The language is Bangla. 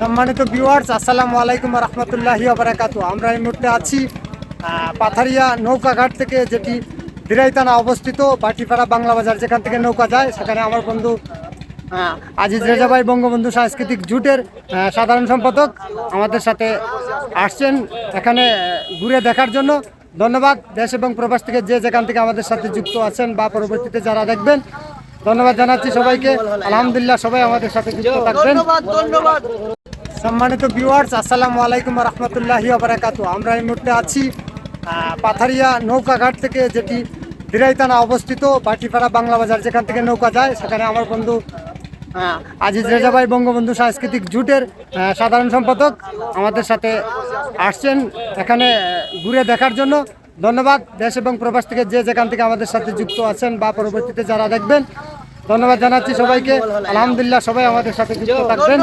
সম্মানিত ভিউয়ার্স, আসসালামু আলাইকুম ওয়া রাহমাতুল্লাহি ওয়া বারাকাতুহু। আমরা এই মুহূর্তে আছি পাথারিয়া নৌকাঘাট থেকে, যেটি দিরাই থানা অবস্থিত, বাটিপাড়া বাংলা বাজার, যেখান থেকে নৌকা যায়। সেখানে আমার বন্ধু আজিজ রেজা ভাই বঙ্গবন্ধু সাংস্কৃতিক জুটের সাধারণ সম্পাদক আমাদের সাথে আসছেন এখানে ঘুরে দেখার জন্য। ধন্যবাদ দেশ এবং প্রবাস থেকে যে যেখান থেকে আমাদের সাথে যুক্ত আছেন বা পরবর্তীতে যারা দেখবেন, ধন্যবাদ জানাচ্ছি সবাইকে। আলহামদুলিল্লাহ, সবাই আমাদের সাথে যুক্ত থাকবেন। সম্মানিত ভিউয়ার্স, আসসালামু আলাইকুম ওয়া রাহমাতুল্লাহি ওয়া বারাকাতুহু। আমরা এই মুহূর্তে আছি পাথারিয়া নৌকাঘাট থেকে, যেটি দিরাই থানা অবস্থিত, বাটিপাড়া বাংলা বাজার, যেখান থেকে নৌকা যায়। সেখানে আমার বন্ধু আজিজ রেজা ভাই বঙ্গবন্ধু সাংস্কৃতিক জুটের সাধারণ সম্পাদক আমাদের সাথে আসছেন এখানে ঘুরে দেখার জন্য। ধন্যবাদ দেশ এবং প্রবাস থেকে যে যেখান থেকে আমাদের সাথে যুক্ত আছেন বা পরবর্তীতে যারা দেখবেন, ধন্যবাদ জানাচ্ছি সবাইকে। আলহামদুলিল্লাহ, সবাই আমাদের সাথে যুক্ত থাকবেন।